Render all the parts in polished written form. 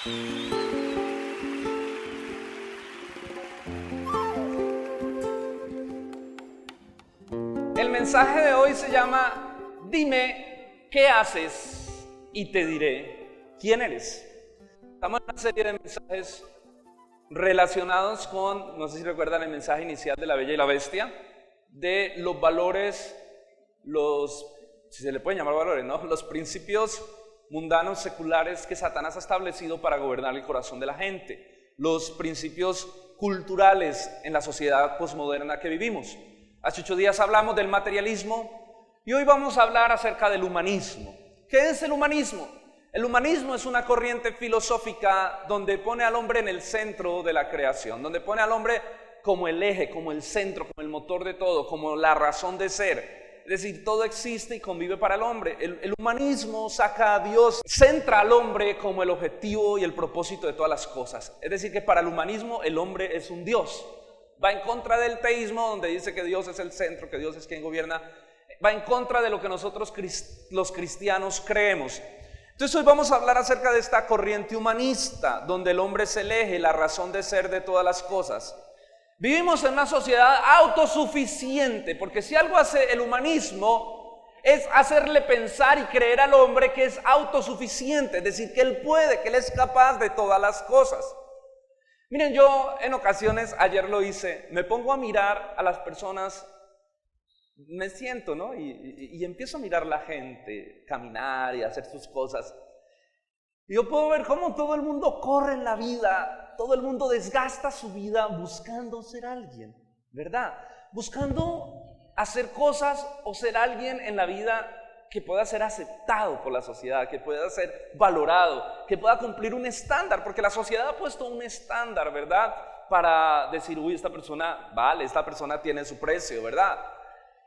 El mensaje de hoy se llama Dime qué haces y te diré quién eres. Estamos en una serie de mensajes relacionados con, no sé si recuerdan el mensaje inicial de La Bella y la Bestia, de los valores, si se le pueden llamar valores, ¿no? Los principios mundanos seculares que Satanás ha establecido para gobernar el corazón de la gente, los principios culturales en la sociedad posmoderna que vivimos. Hace 8 días hablamos del materialismo y hoy vamos a hablar acerca del humanismo. ¿Qué es el humanismo? El humanismo es una corriente filosófica donde pone al hombre en el centro de la creación, donde pone al hombre como el eje, como el centro, como el motor de todo, como la razón de ser. Es decir, todo existe y convive para el hombre. El humanismo saca a Dios, centra al hombre como el objetivo y el propósito de todas las cosas. Es decir, que para el humanismo el hombre es un Dios. Va en contra del teísmo, donde dice que Dios es el centro, que Dios es quien gobierna. Va en contra de lo que nosotros los cristianos creemos. Entonces hoy vamos a hablar acerca de esta corriente humanista, donde el hombre es el eje, la razón de ser de todas las cosas. Vivimos en una sociedad autosuficiente, porque si algo hace el humanismo es hacerle pensar y creer al hombre que es autosuficiente, es decir, que él puede, que él es capaz de todas las cosas. Miren, yo en ocasiones, ayer lo hice, me pongo a mirar a las personas, me siento, ¿no? Y empiezo a mirar a la gente, caminar y hacer sus cosas. Y yo puedo ver cómo todo el mundo corre en la vida, todo el mundo desgasta su vida buscando ser alguien, ¿verdad? Buscando hacer cosas o ser alguien en la vida que pueda ser aceptado por la sociedad, que pueda ser valorado, que pueda cumplir un estándar, porque la sociedad ha puesto un estándar, ¿verdad? Para decir, uy, esta persona vale, esta persona tiene su precio, ¿verdad?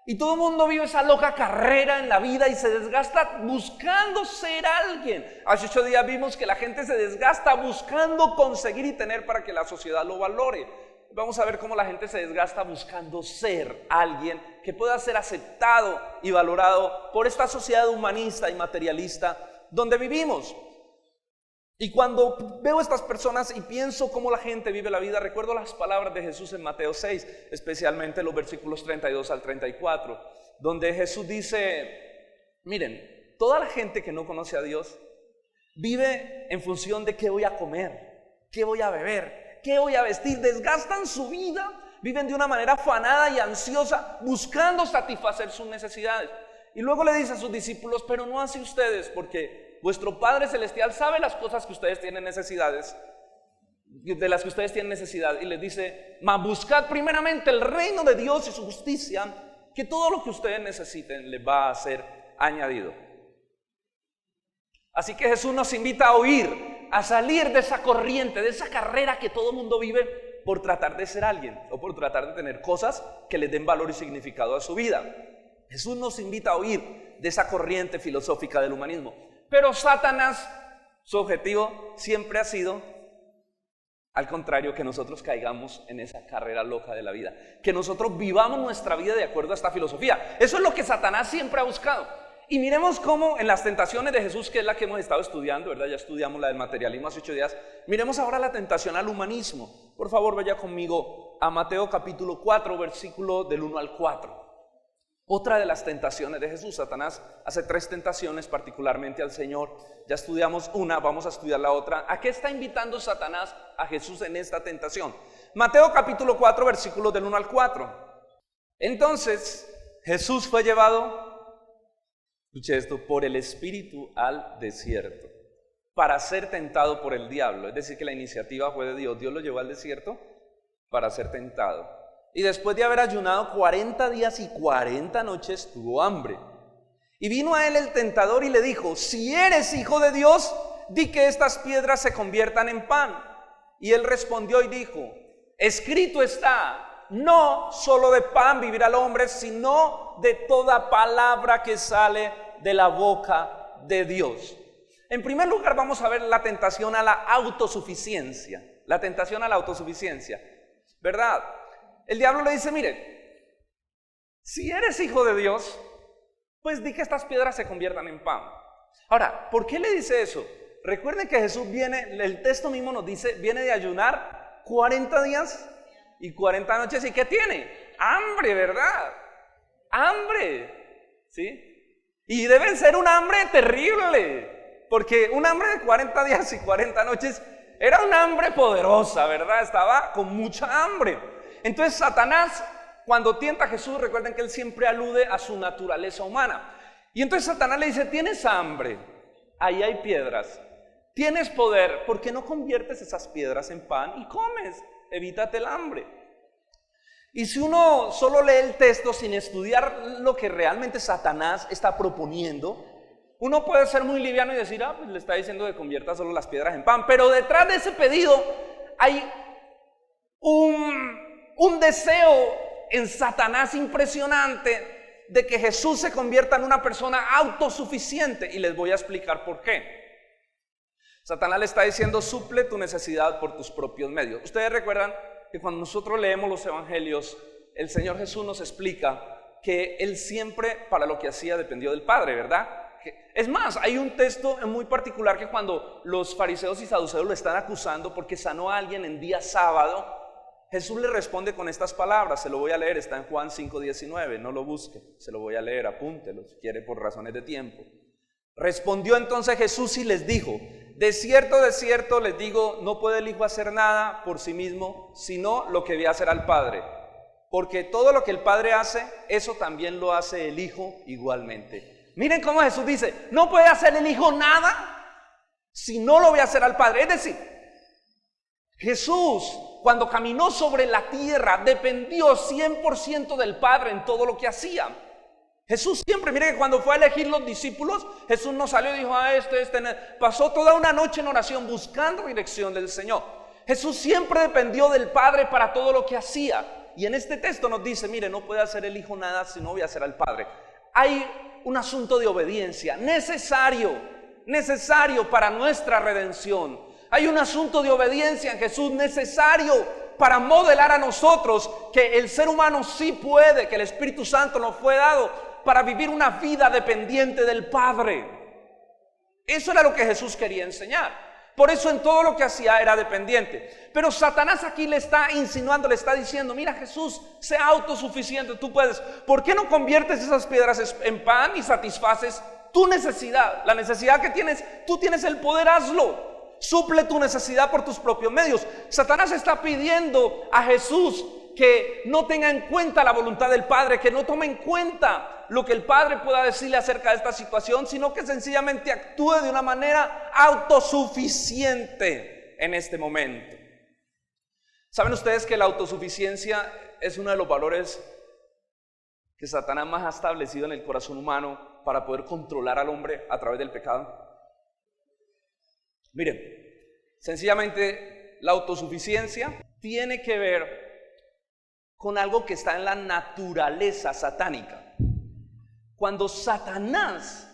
Y todo el mundo vive esa loca carrera en la vida y se desgasta buscando ser alguien. Hace 8 días vimos que la gente se desgasta buscando conseguir y tener para que la sociedad lo valore. Vamos a ver cómo la gente se desgasta buscando ser alguien que pueda ser aceptado y valorado por esta sociedad humanista y materialista donde vivimos. Y cuando veo a estas personas y pienso cómo la gente vive la vida, recuerdo las palabras de Jesús en Mateo 6, especialmente los versículos 32 al 34, donde Jesús dice, miren, toda la gente que no conoce a Dios vive en función de qué voy a comer, qué voy a beber, qué voy a vestir, desgastan su vida, viven de una manera afanada y ansiosa, buscando satisfacer sus necesidades. Y luego le dice a sus discípulos, pero no así ustedes, porque vuestro Padre Celestial sabe las cosas que ustedes tienen necesidades, de las que ustedes tienen necesidad. Y les dice, mas buscad primeramente el reino de Dios y su justicia, que todo lo que ustedes necesiten les va a ser añadido. Así que Jesús nos invita a huir, a salir de esa corriente, de esa carrera que todo el mundo vive por tratar de ser alguien o por tratar de tener cosas que les den valor y significado a su vida. Jesús nos invita a huir de esa corriente filosófica del humanismo. Pero Satanás, su objetivo siempre ha sido, al contrario, que nosotros caigamos en esa carrera loca de la vida, que nosotros vivamos nuestra vida de acuerdo a esta filosofía. Eso es lo que Satanás siempre ha buscado. Y miremos cómo en las tentaciones de Jesús, que es la que hemos estado estudiando, ¿verdad? Ya estudiamos la del materialismo hace 8 días. Miremos ahora la tentación al humanismo. Por favor, vaya conmigo a Mateo capítulo 4, versículo del 1 al 4. Otra de las tentaciones de Jesús. Satanás hace 3 tentaciones particularmente al Señor. Ya estudiamos una, vamos a estudiar la otra. ¿A qué está invitando Satanás a Jesús en esta tentación? Mateo capítulo 4, versículos del 1 al 4. Entonces Jesús fue llevado, escuche esto, por el Espíritu al desierto para ser tentado por el diablo. Es decir, que la iniciativa fue de Dios. Dios lo llevó al desierto para ser tentado. Y después de haber ayunado 40 días y 40 noches, tuvo hambre. Y vino a él el tentador y le dijo, si eres hijo de Dios, di que estas piedras se conviertan en pan. Y él respondió y dijo, escrito está, no solo de pan vivirá el hombre, sino de toda palabra que sale de la boca de Dios. En primer lugar, vamos a ver la tentación a la autosuficiencia. La tentación a la autosuficiencia, ¿verdad? El diablo le dice, mire, si eres hijo de Dios, pues di que estas piedras se conviertan en pan. Ahora, ¿por qué le dice eso? recuerden que Jesús viene, el texto mismo nos dice, viene de ayunar 40 días y 40 noches. ¿Y qué tiene? Hambre, ¿verdad? Hambre, ¿sí? Y debe ser un hambre terrible, porque un hambre de 40 días y 40 noches era un hambre poderosa, ¿verdad? Estaba con mucha hambre. Entonces Satanás, cuando tienta a Jesús, recuerden que él siempre alude a su naturaleza humana. Y entonces Satanás le dice, tienes hambre, ahí hay piedras, tienes poder, ¿por qué no conviertes esas piedras en pan y comes? Evítate el hambre. Y si uno solo lee el texto sin estudiar lo que realmente Satanás está proponiendo, uno puede ser muy liviano y decir, pues le está diciendo que convierta solo las piedras en pan. Pero detrás de ese pedido hay un deseo en Satanás impresionante de que Jesús se convierta en una persona autosuficiente. Y les voy a explicar por qué. Satanás le está diciendo, suple tu necesidad por tus propios medios. Ustedes recuerdan que cuando nosotros leemos los evangelios, el Señor Jesús nos explica que Él siempre para lo que hacía dependió del Padre, ¿verdad? Es más, hay un texto muy particular que cuando los fariseos y saduceos lo están acusando porque sanó a alguien en día sábado, Jesús le responde con estas palabras. Se lo voy a leer, está en Juan 5:19, no lo busque, se lo voy a leer, apúntelo si quiere por razones de tiempo. Respondió entonces Jesús y les dijo, de cierto les digo, no puede el Hijo hacer nada por sí mismo, sino lo que ve hacer al Padre. Porque todo lo que el Padre hace, eso también lo hace el Hijo igualmente. Miren cómo Jesús dice, no puede hacer el Hijo nada si no lo ve hacer al Padre. Es decir, Jesús cuando caminó sobre la tierra dependió 100% del Padre en todo lo que hacía. Jesús siempre, mire que cuando fue a elegir los discípulos, Jesús no salió y dijo pasó toda una noche en oración buscando dirección del Señor. Jesús siempre dependió del Padre para todo lo que hacía. Y en este texto nos dice, mire, no puede hacer el Hijo nada si no voy a hacer al Padre. Hay un asunto de obediencia necesario para nuestra redención. Hay un asunto de obediencia en Jesús necesario para modelar a nosotros que el ser humano sí puede, que el Espíritu Santo nos fue dado para vivir una vida dependiente del Padre. Eso era lo que Jesús quería enseñar. Por eso en todo lo que hacía era dependiente. Pero Satanás aquí le está insinuando, le está diciendo, mira Jesús, sea autosuficiente, tú puedes. ¿Por qué no conviertes esas piedras en pan y satisfaces tu necesidad? La necesidad que tienes, tú tienes el poder, hazlo. Suple tu necesidad por tus propios medios. Satanás está pidiendo a Jesús que no tenga en cuenta la voluntad del Padre, que no tome en cuenta lo que el Padre pueda decirle acerca de esta situación, sino que sencillamente actúe de una manera autosuficiente en este momento. ¿Saben ustedes que la autosuficiencia es uno de los valores que Satanás más ha establecido en el corazón humano para poder controlar al hombre a través del pecado? Miren, sencillamente la autosuficiencia tiene que ver con algo que está en la naturaleza satánica. Cuando Satanás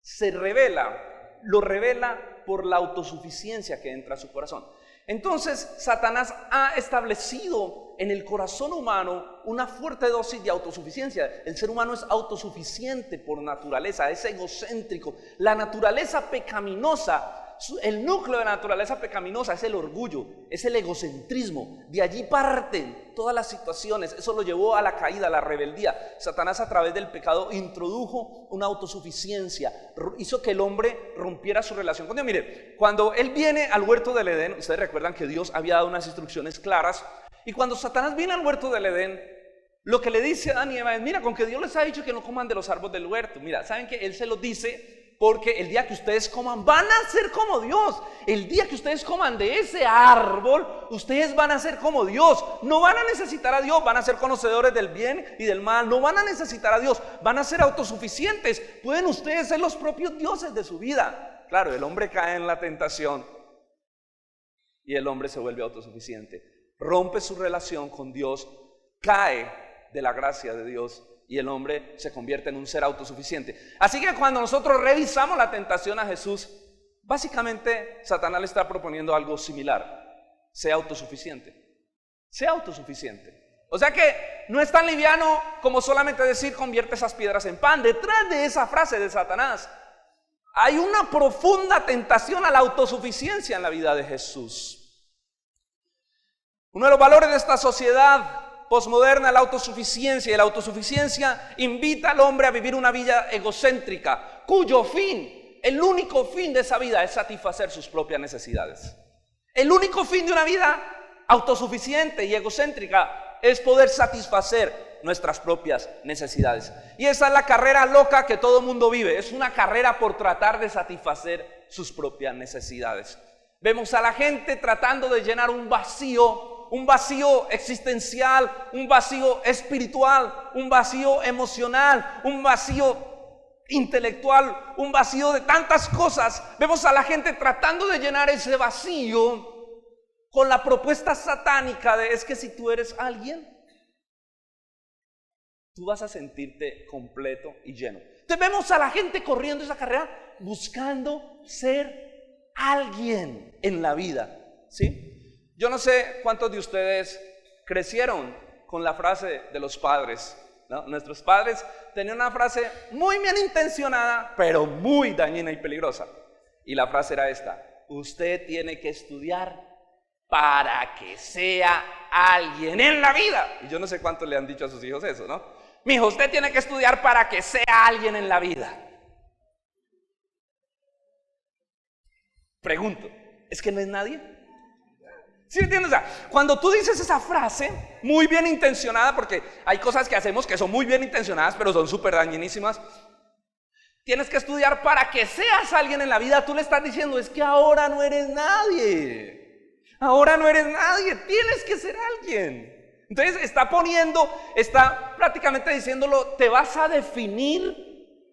se revela, lo revela por la autosuficiencia que entra a su corazón. Entonces, Satanás ha establecido en el corazón humano una fuerte dosis de autosuficiencia. El ser humano es autosuficiente por naturaleza, es egocéntrico. La naturaleza pecaminosa, el núcleo de la naturaleza pecaminosa es el orgullo, es el egocentrismo. De allí parten todas las situaciones. Eso lo llevó a la caída, a la rebeldía. Satanás a través del pecado introdujo una autosuficiencia, hizo que el hombre rompiera su relación con Dios. Mire, cuando él viene al huerto del Edén, ustedes recuerdan que Dios había dado unas instrucciones claras. Y cuando Satanás viene al huerto del Edén, lo que le dice a Adán y Eva es, mira, con que Dios les ha dicho que no coman de los árboles del huerto. Mira, ¿saben que Él se lo dice? Porque el día que ustedes coman van a ser como Dios. El día que ustedes coman de ese árbol, ustedes van a ser como Dios. No van a necesitar a Dios, van a ser conocedores del bien y del mal. No van a necesitar a Dios, van a ser autosuficientes. Pueden ustedes ser los propios dioses de su vida. Claro, el hombre cae en la tentación y el hombre se vuelve autosuficiente. Rompe su relación con Dios, cae de la gracia de Dios y el hombre se convierte en un ser autosuficiente. Así que cuando nosotros revisamos la tentación a Jesús, básicamente Satanás le está proponiendo algo similar. Sea autosuficiente. Sea autosuficiente. O sea que no es tan liviano como solamente decir convierte esas piedras en pan. Detrás de esa frase de Satanás Hay una profunda tentación a la autosuficiencia en la vida de Jesús. Uno de los valores de esta sociedad posmoderna es la autosuficiencia, y la autosuficiencia invita al hombre a vivir una vida egocéntrica, cuyo fin, el único fin de esa vida es satisfacer sus propias necesidades. El único fin de una vida autosuficiente y egocéntrica es poder satisfacer nuestras propias necesidades. Y esa es la carrera loca que todo mundo vive. Es una carrera por tratar de satisfacer sus propias necesidades. Vemos a la gente tratando de llenar un vacío existencial, un vacío espiritual, un vacío emocional, un vacío intelectual, un vacío de tantas cosas. Vemos a la gente tratando de llenar ese vacío con la propuesta satánica de: es que si tú eres alguien, tú vas a sentirte completo y lleno. Entonces vemos a la gente corriendo esa carrera buscando ser alguien en la vida, ¿sí? Yo no sé cuántos de ustedes crecieron con la frase de los padres, ¿no? Nuestros padres tenían una frase muy bien intencionada, pero muy dañina y peligrosa. Y la frase era esta: usted tiene que estudiar para que sea alguien en la vida. Y yo no sé cuántos le han dicho a sus hijos eso, ¿no? Mijo, usted tiene que estudiar para que sea alguien en la vida. Pregunto, ¿es que no es nadie? ¿Sí entiendes? O sea, cuando tú dices esa frase muy bien intencionada, porque hay cosas que hacemos que son muy bien intencionadas, pero son súper dañinísimas. Tienes que estudiar para que seas alguien en la vida. Tú le estás diciendo: es que ahora no eres nadie. Ahora no eres nadie, tienes que ser alguien. Entonces está prácticamente diciéndolo: te vas a definir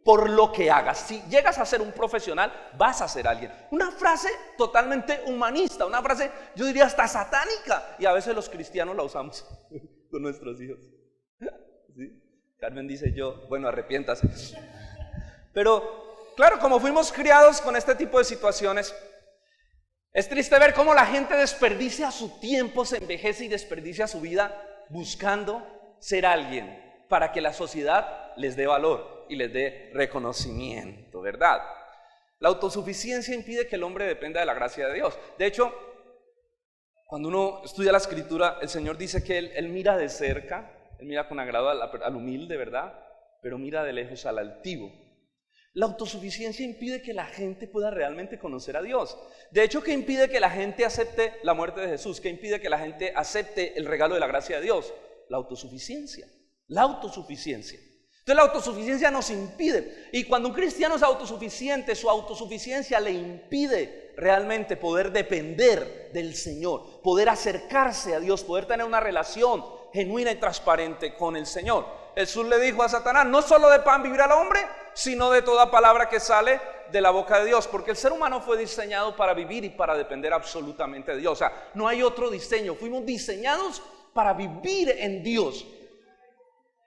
por lo que hagas. Si llegas a ser un profesional, vas a ser alguien. Una frase totalmente humanista, una frase, yo diría, hasta satánica. Y a veces los cristianos la usamos con nuestros hijos. ¿Sí? Carmen dice: bueno, arrepiéntase. Pero claro, como fuimos criados con este tipo de situaciones, es triste ver cómo la gente desperdicia su tiempo, se envejece y desperdicia su vida buscando ser alguien para que la sociedad les dé valor y les dé reconocimiento, ¿verdad? La autosuficiencia impide que el hombre dependa de la gracia de Dios. De hecho, cuando uno estudia la Escritura, el Señor dice que Él mira de cerca, Él mira con agrado al humilde, ¿verdad? Pero mira de lejos al altivo. La autosuficiencia impide que la gente pueda realmente conocer a Dios. De hecho, ¿qué impide que la gente acepte la muerte de Jesús? ¿Qué impide que la gente acepte el regalo de la gracia de Dios? La autosuficiencia. La autosuficiencia. Entonces la autosuficiencia nos impide. Y cuando un cristiano es autosuficiente, su autosuficiencia le impide realmente poder depender del Señor, poder acercarse a Dios, poder tener una relación genuina y transparente con el Señor. Jesús le dijo a Satanás: no solo de pan vivirá el hombre, sino de toda palabra que sale de la boca de Dios. Porque el ser humano fue diseñado para vivir y para depender absolutamente de Dios. O sea, no hay otro diseño. Fuimos diseñados para vivir en Dios.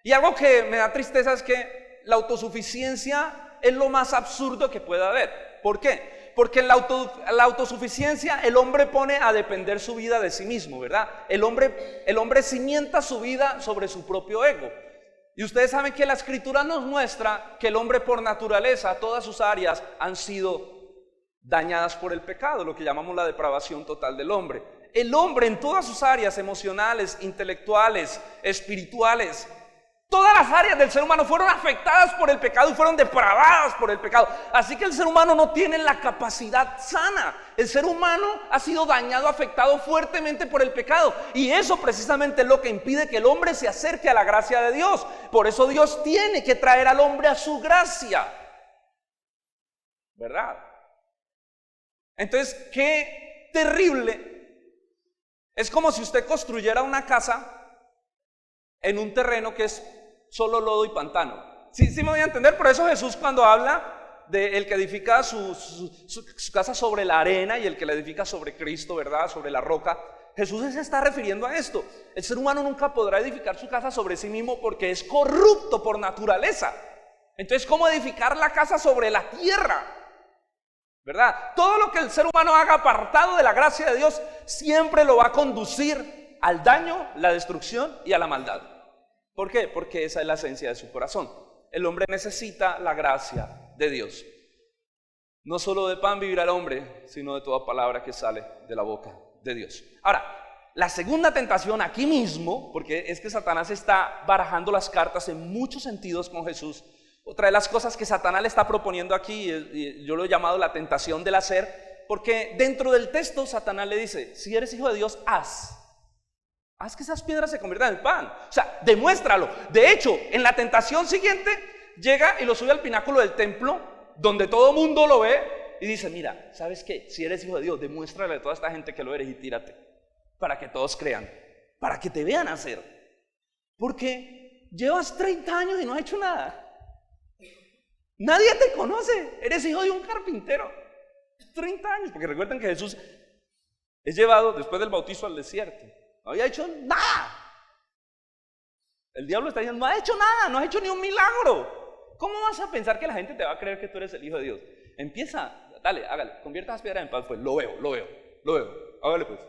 Y algo que me da tristeza es que la autosuficiencia es lo más absurdo que puede haber. ¿Por qué? Porque en la autosuficiencia el hombre pone a depender su vida de sí mismo, ¿verdad? El hombre cimienta su vida sobre su propio ego. Y ustedes saben que la Escritura nos muestra que el hombre por naturaleza, todas sus áreas han sido dañadas por el pecado, lo que llamamos la depravación total del hombre. El hombre en todas sus áreas emocionales, intelectuales, espirituales, todas las áreas del ser humano fueron afectadas por el pecado y fueron depravadas por el pecado. Así que el ser humano no tiene la capacidad sana. El ser humano ha sido dañado, afectado fuertemente por el pecado. Y eso precisamente es lo que impide que el hombre se acerque a la gracia de Dios. Por eso Dios tiene que traer al hombre a su gracia, ¿verdad? Entonces, qué terrible. Es como si usted construyera una casa en un terreno que es solo lodo y pantano. ¿Sí me voy a entender? Por eso Jesús, cuando habla de el que edifica su casa sobre la arena y el que la edifica sobre Cristo, ¿verdad? Sobre la roca, Jesús se está refiriendo a esto. El ser humano nunca podrá edificar su casa sobre sí mismo porque es corrupto por naturaleza. Entonces, ¿cómo edificar la casa sobre la tierra? ¿Verdad? Todo lo que el ser humano haga apartado de la gracia de Dios siempre lo va a conducir al daño, la destrucción y a la maldad. ¿Por qué? Porque esa es la esencia de su corazón. El hombre necesita la gracia de Dios. No solo de pan vivirá el hombre, sino de toda palabra que sale de la boca de Dios. Ahora, la segunda tentación aquí mismo, porque es que Satanás está barajando las cartas en muchos sentidos con Jesús. Otra de las cosas que Satanás le está proponiendo aquí, yo lo he llamado la tentación del hacer, porque dentro del texto Satanás le dice, si eres hijo de Dios, haz que esas piedras se conviertan en pan. O sea, demuéstralo. De hecho, en la tentación siguiente, llega y lo sube al pináculo del templo, donde todo mundo lo ve, y dice, mira, ¿sabes qué? Si eres hijo de Dios, demuéstrale a toda esta gente que lo eres y tírate, para que todos crean, para que te vean hacer. Porque llevas 30 años y no has hecho nada. Nadie te conoce, eres hijo de un carpintero. 30 años, porque recuerden que Jesús es llevado después del bautizo al desierto. No había hecho nada. El diablo está diciendo, no ha hecho nada, no has hecho ni un milagro. ¿Cómo vas a pensar que la gente te va a creer que tú eres el hijo de Dios? Empieza, dale, hágale, convierta las piedras en pan. Pues lo veo, hágale pues.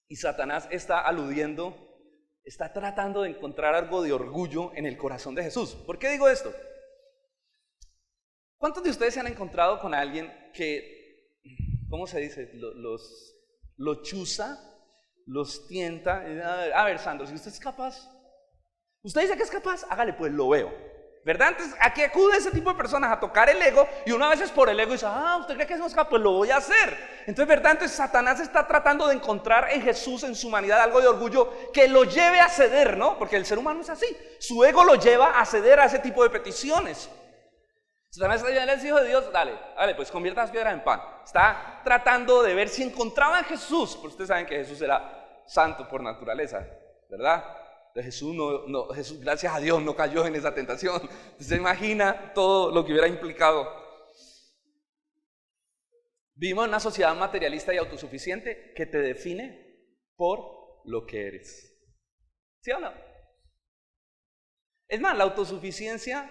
Y Satanás está aludiendo, está tratando de encontrar algo de orgullo en el corazón de Jesús. ¿Por qué digo esto? ¿Cuántos de ustedes se han encontrado con alguien que, ¿cómo se dice? Los chuza, los tienta. A ver, Sandro, si usted es capaz, usted dice que es capaz, hágale pues, lo veo, ¿verdad? Entonces aquí acude ese tipo de personas a tocar el ego, y una vez es por el ego y dice, usted cree que es capaz, pues lo voy a hacer. Entonces, ¿verdad? Entonces Satanás está tratando de encontrar en Jesús, en su humanidad, algo de orgullo que lo lleve a ceder, ¿no? Porque el ser humano es así, su ego lo lleva a ceder a ese tipo de peticiones. Satanás está diciendo, eres hijo de Dios, dale, pues convierta las piedras en pan. Está tratando de ver si encontraba en Jesús, porque ustedes saben que Jesús era santo por naturaleza, ¿verdad? Jesús Jesús, gracias a Dios, no cayó en esa tentación. Se imagina todo lo que hubiera implicado. Vivimos en una sociedad materialista y autosuficiente que te define por lo que eres. ¿Sí o no? Es más, la autosuficiencia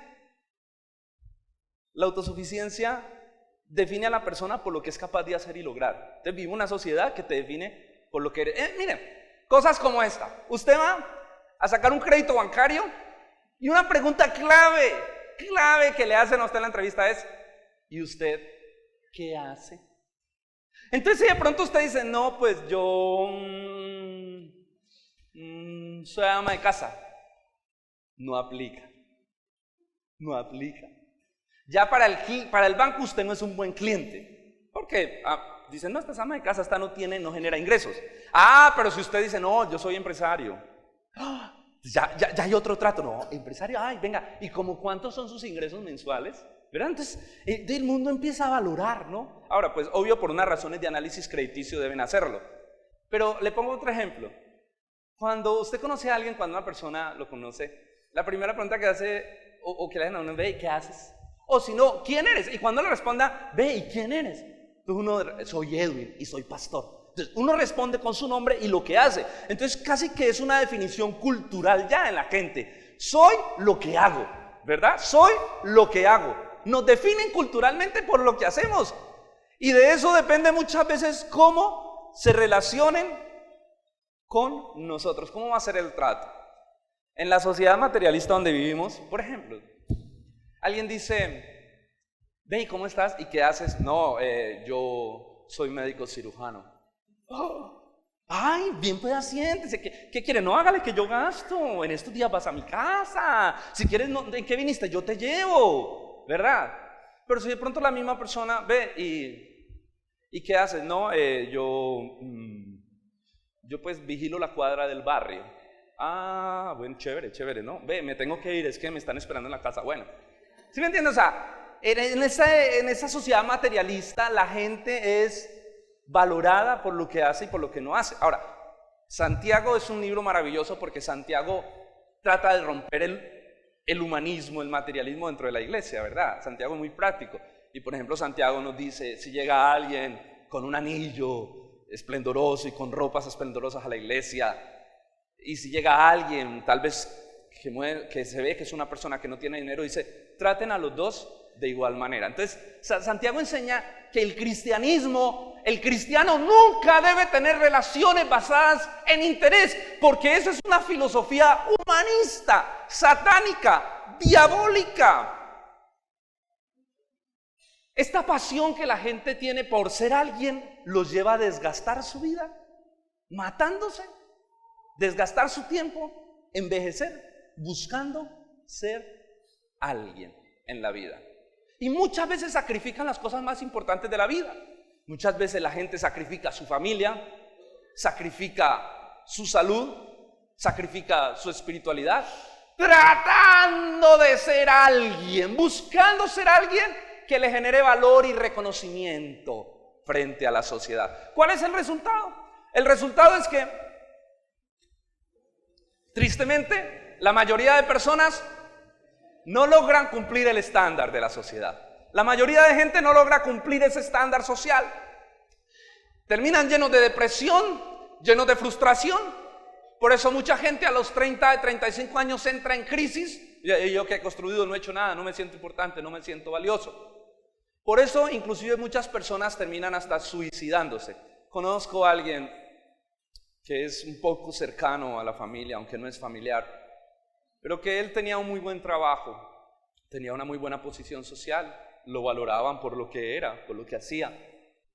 define a la persona por lo que es capaz de hacer y lograr. Entonces vivimos en una sociedad que te define por lo que eres. Miren, cosas como esta. Usted va a sacar un crédito bancario y una pregunta clave que le hacen a usted en la entrevista es, ¿y usted qué hace? Entonces si de pronto usted dice, no, pues yo soy ama de casa, no aplica. Ya para el banco usted no es un buen cliente, porque dicen, no, esta es ama de casa, esta no genera ingresos. Pero si usted dice, no, yo soy empresario, ya hay otro trato. No, empresario, venga, ¿y como cuántos son sus ingresos mensuales? ¿Verdad? Entonces el mundo empieza a valorar, ¿no? Ahora, pues obvio, por unas razones de análisis crediticio deben hacerlo, pero le pongo otro ejemplo. Cuando usted conoce a alguien, cuando una persona lo conoce, la primera pregunta que hace, o que le hacen a uno, ve, ¿qué haces? O si no, ¿quién eres? Y cuando le responda, ve, ¿y quién eres? Entonces uno, soy Edwin y soy pastor. Entonces uno responde con su nombre y lo que hace. Entonces casi que es una definición cultural ya en la gente. Soy lo que hago, ¿verdad? Soy lo que hago. Nos definen culturalmente por lo que hacemos. Y de eso depende muchas veces cómo se relacionen con nosotros. ¿Cómo va a ser el trato? En la sociedad materialista donde vivimos, por ejemplo, alguien dice, ve, ¿y cómo estás? ¿Y qué haces? No, yo soy médico cirujano. Bien, pues siéntese. ¿Qué quiere? No, hágale que yo gasto. En estos días vas a mi casa. Si quieres, ¿en qué viniste? Yo te llevo, ¿verdad? Pero si de pronto la misma persona ve ¿y qué haces? No, yo pues vigilo la cuadra del barrio. Bueno, chévere, ¿no? Ve, me tengo que ir, es que me están esperando en la casa. Bueno, ¿sí me entiendes? O sea, en esa sociedad materialista la gente es valorada por lo que hace y por lo que no hace. Ahora, Santiago es un libro maravilloso porque Santiago trata de romper el humanismo, el materialismo dentro de la iglesia, ¿verdad? Santiago es muy práctico. Y por ejemplo, Santiago nos dice, si llega alguien con un anillo esplendoroso y con ropas esplendorosas a la iglesia, y si llega alguien tal vez que se ve que es una persona que no tiene dinero, dice, traten a los dos de igual manera. Entonces Santiago enseña que el cristiano nunca debe tener relaciones basadas en interés, porque esa es una filosofía humanista, satánica, diabólica. Esta pasión que la gente tiene por ser alguien los lleva a desgastar su vida, matándose, desgastar su tiempo, envejecer, buscando ser alguien en la vida. Y muchas veces sacrifican las cosas más importantes de la vida. Muchas veces la gente sacrifica su familia, sacrifica su salud, sacrifica su espiritualidad, tratando de ser alguien, buscando ser alguien que le genere valor y reconocimiento frente a la sociedad. ¿Cuál es el resultado? El resultado es que, tristemente, la mayoría de personas no logran cumplir el estándar de la sociedad. La mayoría de gente no logra cumplir ese estándar social. Terminan llenos de depresión, llenos de frustración. Por eso mucha gente a los 30, 35 años entra en crisis. Y yo que he construido no he hecho nada, no me siento importante, no me siento valioso. Por eso inclusive muchas personas terminan hasta suicidándose. Conozco a alguien que es un poco cercano a la familia, aunque no es familiar, pero que él tenía un muy buen trabajo, tenía una muy buena posición social, lo valoraban por lo que era, por lo que hacía.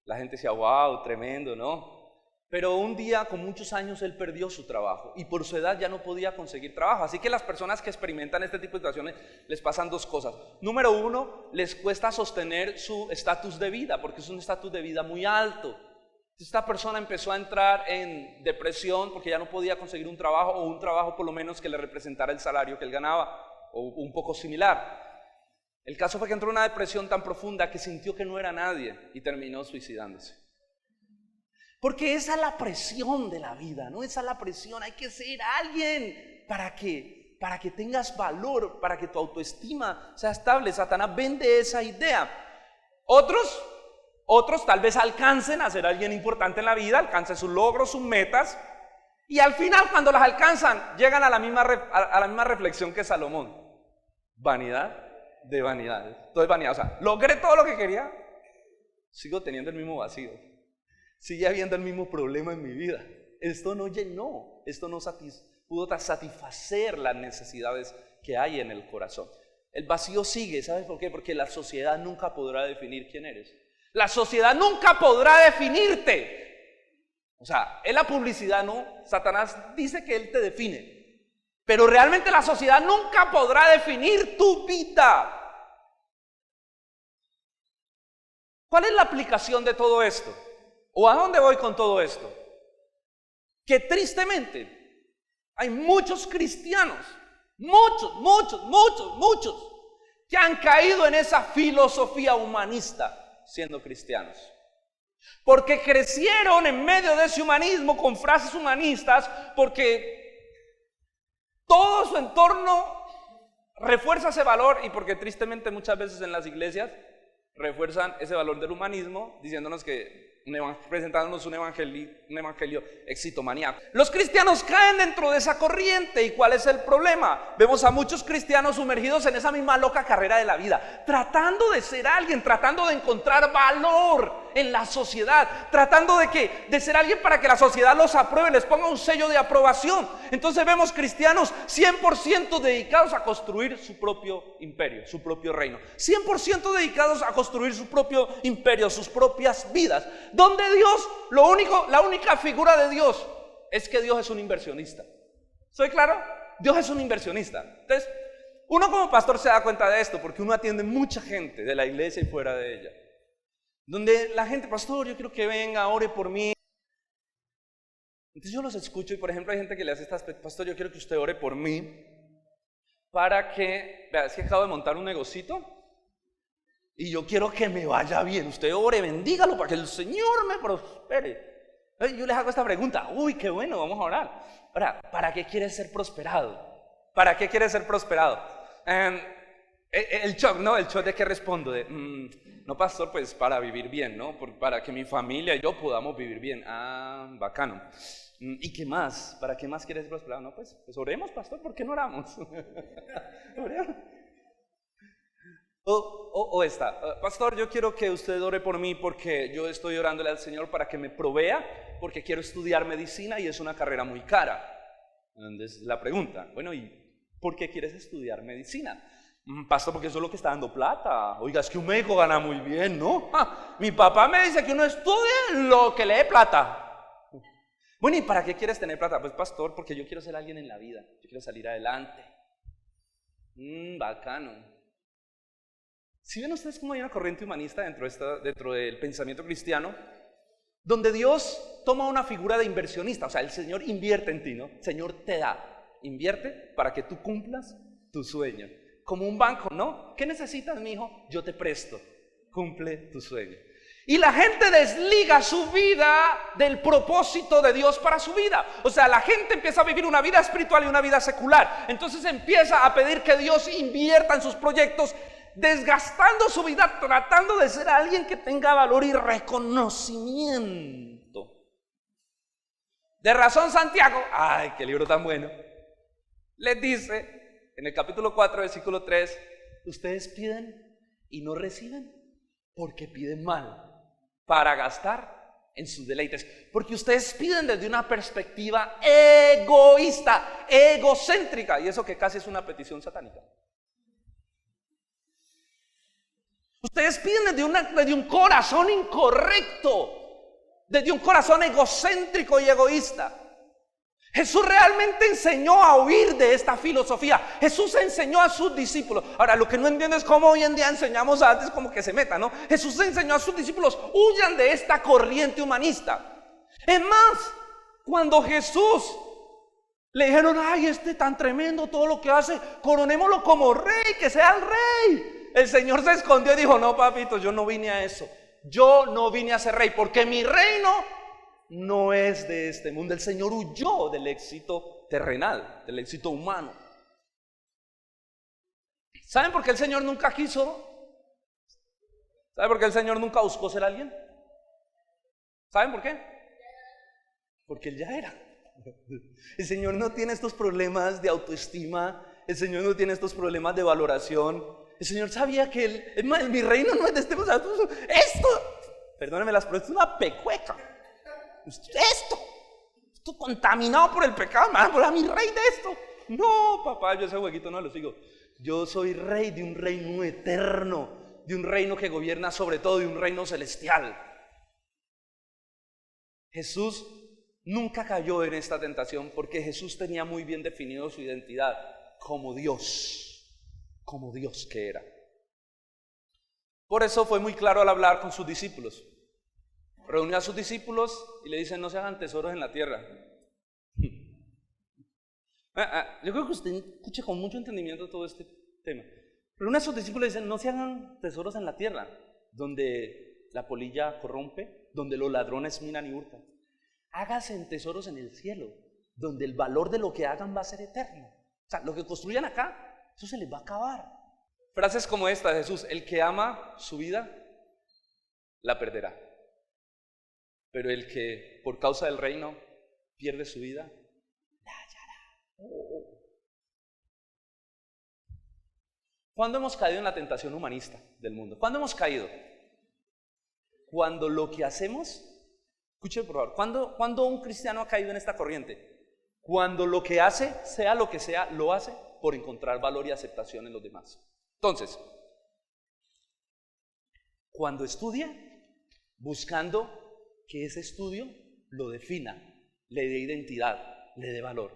La gente decía, wow, tremendo, ¿no? Pero un día, con muchos años, él perdió su trabajo y por su edad ya no podía conseguir trabajo. Así que las personas que experimentan este tipo de situaciones les pasan dos cosas. Número uno, les cuesta sostener su estatus de vida, porque es un estatus de vida muy alto. Esta persona empezó a entrar en depresión porque ya no podía conseguir un trabajo, o un trabajo por lo menos que le representara el salario que él ganaba, o un poco similar. El caso fue que entró en una depresión tan profunda que sintió que no era nadie y terminó suicidándose. Porque esa es la presión de la vida, ¿no? Esa es la presión, hay que ser alguien para que tengas valor, para que tu autoestima sea estable. Satanás vende esa idea. Otros tal vez alcancen a ser alguien importante en la vida, alcancen sus logros, sus metas, y al final cuando las alcanzan llegan a la misma reflexión que Salomón: vanidad de vanidades. Todo es vanidad. O sea, logré todo lo que quería, sigo teniendo el mismo vacío, sigue habiendo el mismo problema en mi vida. Esto no llenó, esto no pudo satisfacer las necesidades que hay en el corazón. El vacío sigue. ¿Sabes por qué? Porque la sociedad nunca podrá definir quién eres. La sociedad nunca podrá definirte. O sea, en la publicidad, ¿no? Satanás dice que él te define, pero realmente la sociedad nunca podrá definir tu vida. ¿Cuál es la aplicación de todo esto? ¿O a dónde voy con todo esto? Que tristemente hay muchos cristianos, muchos, que han caído en esa filosofía humanista siendo cristianos, porque crecieron en medio de ese humanismo con frases humanistas, porque todo su entorno refuerza ese valor, y porque tristemente muchas veces en las iglesias refuerzan ese valor del humanismo, diciéndonos que presentándonos un evangelio exitomaníaco. Los cristianos caen dentro de esa corriente. ¿Y cuál es el problema? Vemos a muchos cristianos sumergidos en esa misma loca carrera de la vida, tratando de ser alguien, tratando de encontrar valor en la sociedad, tratando de ser alguien para que la sociedad los apruebe, les ponga un sello de aprobación. Entonces vemos cristianos 100% dedicados a construir su propio imperio, su propio reino, 100% dedicados a construir su propio imperio, sus propias vidas, donde Dios, la única figura de Dios es que Dios es un inversionista. ¿Soy claro? Dios es un inversionista. Entonces, uno como pastor se da cuenta de esto, porque uno atiende mucha gente de la iglesia y fuera de ella, donde la gente: pastor, yo quiero que venga, ore por mí. Entonces yo los escucho, y por ejemplo hay gente que le hace estas: pastor, yo quiero que usted ore por mí para que, vea, es que acabo de montar un negocito y yo quiero que me vaya bien. Usted ore, bendígalo para que el Señor me prospere. Yo les hago esta pregunta: uy, qué bueno, vamos a orar. Ahora, ¿para qué quieres ser prosperado? ¿Para qué quieres ser prosperado? El shock, ¿no? El shock de que respondo no, pastor, pues para vivir bien, ¿no? Para que mi familia y yo podamos vivir bien. Ah, bacano. ¿Y qué más? ¿Para qué más quieres ser prosperado? No, pues oremos, pastor, ¿por qué no oramos? Oremos. O esta: pastor, yo quiero que usted ore por mí porque yo estoy orándole al Señor para que me provea, porque quiero estudiar medicina y es una carrera muy cara. Entonces la pregunta: bueno, ¿y por qué quieres estudiar medicina? Pastor, porque eso es lo que está dando plata. Oiga, es que un médico gana muy bien, ¿no? Mi papá me dice que uno estudie lo que le dé plata. Bueno, ¿y para qué quieres tener plata? Pues pastor, porque yo quiero ser alguien en la vida. Yo quiero salir adelante. Bacano. ¿Sí ven ustedes cómo hay una corriente humanista dentro del pensamiento cristiano? Donde Dios toma una figura de inversionista. O sea, el Señor invierte en ti, ¿no? El Señor te da. Invierte para que tú cumplas tu sueño. Como un banco, ¿no? ¿Qué necesitas, mijo? Yo te presto. Cumple tu sueño. Y la gente desliga su vida del propósito de Dios para su vida. O sea, la gente empieza a vivir una vida espiritual y una vida secular. Entonces empieza a pedir que Dios invierta en sus proyectos, desgastando su vida, tratando de ser alguien que tenga valor y reconocimiento. De razón Santiago, ay, qué libro tan bueno, les dice en el capítulo 4, versículo 3, ustedes piden y no reciben porque piden mal, para gastar en sus deleites, porque ustedes piden desde una perspectiva egoísta, egocéntrica, y eso que casi es una petición satánica. Ustedes piden desde un corazón incorrecto, desde un corazón egocéntrico y egoísta. Jesús realmente enseñó a huir de esta filosofía. Jesús enseñó a sus discípulos. Ahora, lo que no entiendo es cómo hoy en día enseñamos antes como que se meta, ¿no? Jesús enseñó a sus discípulos, huyan de esta corriente humanista. Es más, cuando Jesús le dijeron, ay, tan tremendo todo lo que hace, coronémoslo como rey, que sea el rey. El Señor se escondió y dijo, no, papito, yo no vine a eso. Yo no vine a ser rey, porque mi reino no es de este mundo. El Señor huyó del éxito terrenal, del éxito humano. ¿Saben por qué el Señor nunca quiso? ¿Saben por qué el Señor nunca buscó ser alguien? ¿Saben por qué? Porque Él ya era. El Señor no tiene estos problemas de autoestima. El Señor no tiene estos problemas de valoración. El Señor sabía que mi reino no es de este mundo. Esto, perdónenme las palabras, es una pecueca. Esto contaminado por el pecado, man, por mi rey de esto. No, papá, yo ese jueguito no lo sigo. Yo soy rey de un reino eterno, de un reino que gobierna sobre todo, de un reino celestial. Jesús nunca cayó en esta tentación porque Jesús tenía muy bien definido su identidad como Dios que era. Por eso fue muy claro al hablar con sus discípulos. Reunió a sus discípulos y le dicen, no se hagan tesoros en la tierra. Yo creo que usted escucha con mucho entendimiento todo este tema. Reúne a sus discípulos y dicen, no se hagan tesoros en la tierra, donde la polilla corrompe, donde los ladrones minan y hurtan. Háganse en tesoros en el cielo, donde el valor de lo que hagan va a ser eterno. O sea, lo que construyan acá, eso se les va a acabar. Frases como esta de Jesús, el que ama su vida, la perderá. Pero el que por causa del reino pierde su vida, la hallará. ¿Cuándo hemos caído en la tentación humanista del mundo? ¿Cuándo hemos caído? Cuando lo que hacemos, escuchen por favor, ¿cuándo un cristiano ha caído en esta corriente? Cuando lo que hace, sea lo que sea, lo hace por encontrar valor y aceptación en los demás. Entonces, cuando estudia, buscando que ese estudio lo defina, le dé identidad, le dé valor.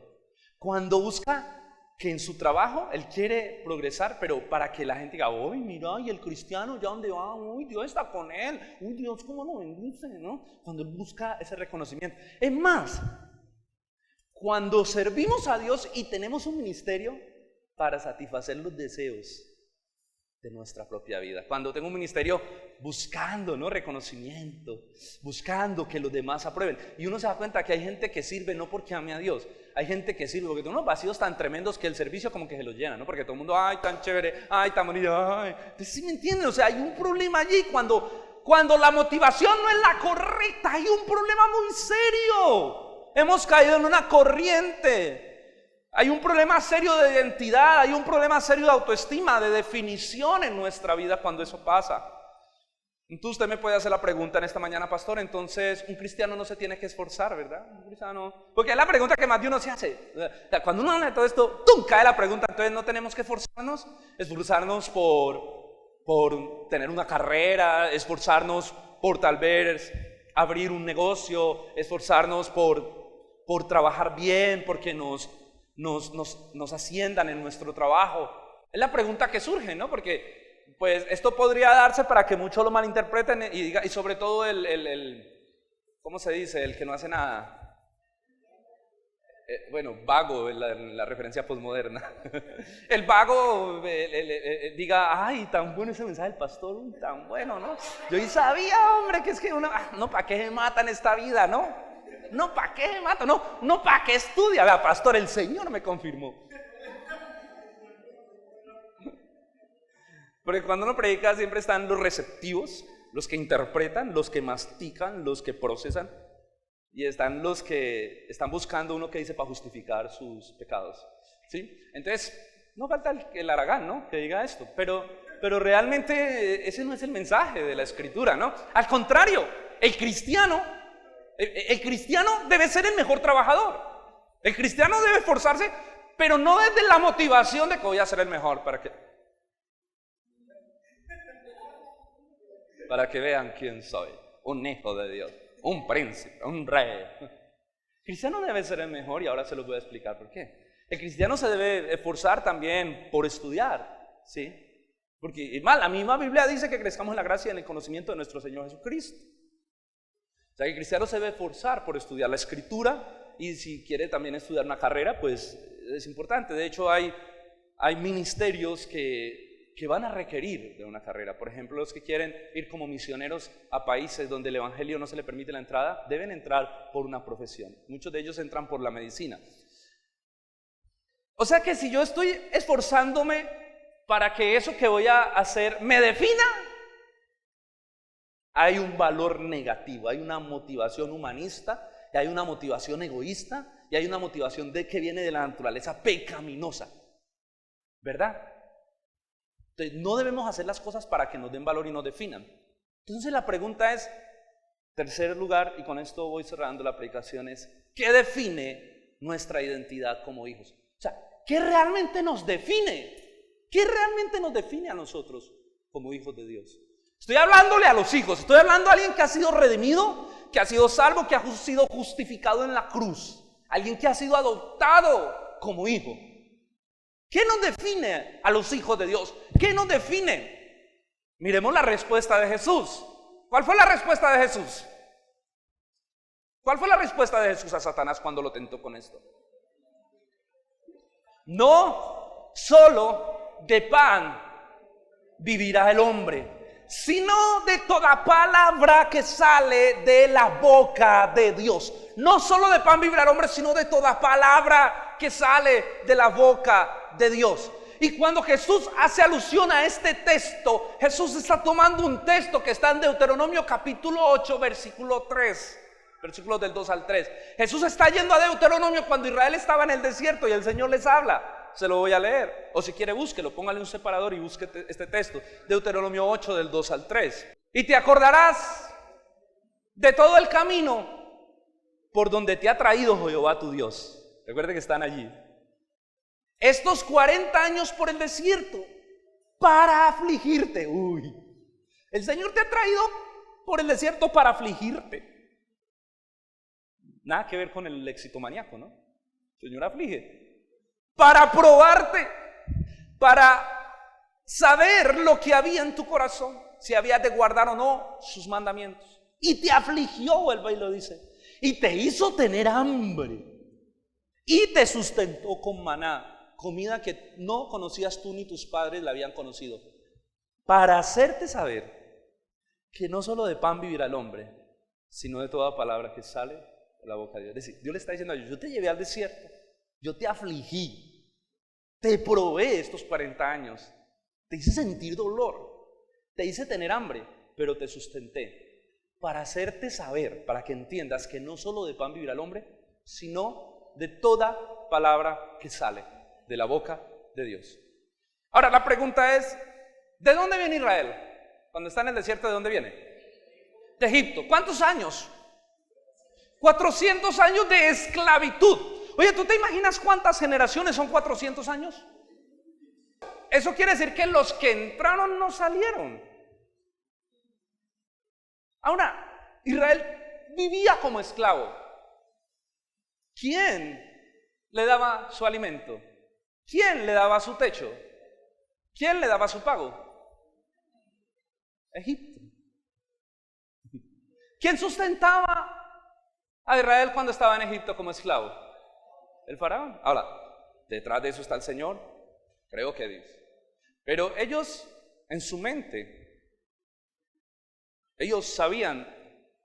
Cuando busca que en su trabajo él quiere progresar, pero para que la gente diga, uy, mira, y el cristiano ya donde va, uy, Dios está con él, uy, Dios cómo lo bendice, ¿no? Cuando él busca ese reconocimiento. Es más, cuando servimos a Dios y tenemos un ministerio para satisfacer los deseos de nuestra propia vida. Cuando tengo un ministerio buscando, ¿no?, reconocimiento, buscando que los demás aprueben. Y uno se da cuenta que hay gente que sirve no porque ame a Dios, hay gente que sirve porque tiene unos vacíos tan tremendos que el servicio como que se los llena, ¿no? Porque todo el mundo, ay, tan chévere, ay, tan bonito, ay. Entonces, ¿sí me entienden? O sea, hay un problema allí cuando la motivación no es la correcta, hay un problema muy serio. Hemos caído en una corriente. Hay un problema serio de identidad, hay un problema serio de autoestima, de definición en nuestra vida cuando eso pasa. Entonces usted me puede hacer la pregunta en esta mañana, pastor, entonces un cristiano no se tiene que esforzar, ¿verdad? Un cristiano, porque es la pregunta que más de uno se hace. O sea, cuando uno habla de todo esto, ¡tum!, cae la pregunta, entonces no tenemos que esforzarnos por tener una carrera, esforzarnos por tal vez abrir un negocio, esforzarnos por trabajar bien, porque nos asciendan en nuestro trabajo. Es la pregunta que surge, ¿no? Porque pues esto podría darse para que muchos lo malinterpreten y sobre todo ¿cómo se dice? El que no hace nada. Bueno, vago es la referencia posmoderna. El vago diga, ay, tan bueno ese mensaje del pastor, tan bueno, ¿no? Yo y sabía, hombre, que es que no, ¿para qué se mata en esta vida, no? No, ¿para qué se mata? No, ¿para qué estudia? Vea, pastor, el Señor me confirmó. Porque cuando uno predica siempre están los receptivos, los que interpretan, los que mastican, los que procesan, y están los que están buscando uno que dice para justificar sus pecados, ¿sí? Entonces, no falta el haragán, ¿no?, que diga esto, pero realmente ese no es el mensaje de la Escritura, ¿no? Al contrario, el cristiano debe ser el mejor trabajador. El cristiano debe esforzarse, pero no desde la motivación de que voy a ser el mejor, para que vean quién soy, un hijo de Dios, un príncipe, un rey. El cristiano debe ser el mejor y ahora se los voy a explicar por qué. El cristiano se debe esforzar también por estudiar, ¿sí? Porque la misma Biblia dice que crezcamos en la gracia y en el conocimiento de nuestro Señor Jesucristo. O sea, que el cristiano se debe esforzar por estudiar la Escritura y si quiere también estudiar una carrera, pues es importante. De hecho, hay ministerios que van a requerir de una carrera. Por ejemplo, los que quieren ir como misioneros a países donde el evangelio no se le permite la entrada, deben entrar por una profesión. Muchos de ellos entran por la medicina. O sea que si yo estoy esforzándome para que eso que voy a hacer me defina, hay un valor negativo, hay una motivación humanista, y hay una motivación egoísta, y hay una motivación que viene de la naturaleza pecaminosa, ¿verdad? Entonces, no debemos hacer las cosas para que nos den valor y nos definan. Entonces la pregunta es, tercer lugar, y con esto voy cerrando la predicación, es ¿qué define nuestra identidad como hijos? O sea, ¿qué realmente nos define? ¿Qué realmente nos define a nosotros como hijos de Dios? Estoy hablándole a los hijos, estoy hablando a alguien que ha sido redimido, que ha sido salvo, que ha sido justificado en la cruz, alguien que ha sido adoptado como hijo. ¿Qué nos define a los hijos de Dios? ¿Qué nos define? Miremos la respuesta de Jesús. ¿Cuál fue la respuesta de Jesús? ¿Cuál fue la respuesta de Jesús a Satanás cuando lo tentó con esto? No solo de pan vivirá el hombre, sino de toda palabra que sale de la boca de Dios. No solo de pan vivirá el hombre, sino de toda palabra que sale de la boca de Dios. Y cuando Jesús hace alusión a este texto, Jesús está tomando un texto que está en Deuteronomio capítulo 8, versículo 3, versículos del 2 al 3. Jesús está yendo a Deuteronomio cuando Israel estaba en el desierto y el Señor les habla. Se lo voy a leer, o si quiere búsquelo, póngale un separador y busque este texto, Deuteronomio 8 del 2 al 3. Y te acordarás de todo el camino por donde te ha traído Jehová tu Dios. Recuerde que están allí. Estos 40 años por el desierto para afligirte. El Señor te ha traído por el desierto para afligirte. Nada que ver con el éxito-maníaco, ¿no? El Señor aflige para probarte, para saber lo que había en tu corazón, si habías de guardar o no sus mandamientos. Y te afligió, vuelve y lo dice, y te hizo tener hambre, y te sustentó con maná, comida que no conocías tú ni tus padres la habían conocido, para hacerte saber que no solo de pan vivirá el hombre, sino de toda palabra que sale de la boca de Dios. Es decir, Dios le está diciendo a ellos, yo te llevé al desierto, yo te afligí, te probé estos 40 años, te hice sentir dolor, te hice tener hambre, pero te sustenté para hacerte saber, para que entiendas que no solo de pan vivirá el hombre, sino de toda palabra que sale de la boca de Dios. Ahora la pregunta es, ¿de dónde viene Israel? Cuando está en el desierto, ¿de dónde viene? De Egipto. ¿Cuántos años? 400 años de esclavitud. Oye, ¿tú te imaginas cuántas generaciones son 400 años? Eso quiere decir que los que entraron no salieron. Ahora, Israel vivía como esclavo. ¿Quién le daba su alimento? ¿Quién le daba su techo? ¿Quién le daba su pago? Egipto. ¿Quién sustentaba a Israel cuando estaba en Egipto como esclavo? El faraón. Ahora, detrás de eso está el Señor, creo que dice. Pero ellos, en su mente, ellos sabían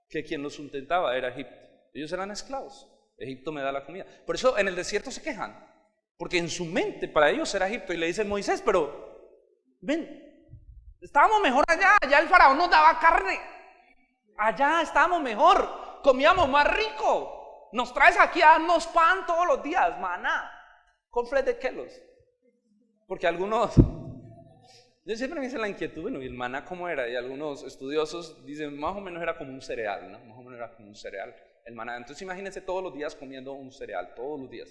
que quien los sustentaba era Egipto. Ellos eran esclavos. Egipto me da la comida. Por eso en el desierto se quejan, porque en su mente para ellos era Egipto. Y le dicen: Moisés, pero ven, estábamos mejor allá. Allá el faraón nos daba carne. Allá estábamos mejor, comíamos más rico. Nos traes aquí a darnos pan todos los días, maná, con fles de Kellogg's. Porque algunos, yo siempre me hice la inquietud, bueno, ¿y el maná cómo era? Y algunos estudiosos dicen, más o menos era como un cereal, ¿no? Más o menos era como un cereal, el maná. Entonces imagínense todos los días comiendo un cereal, todos los días.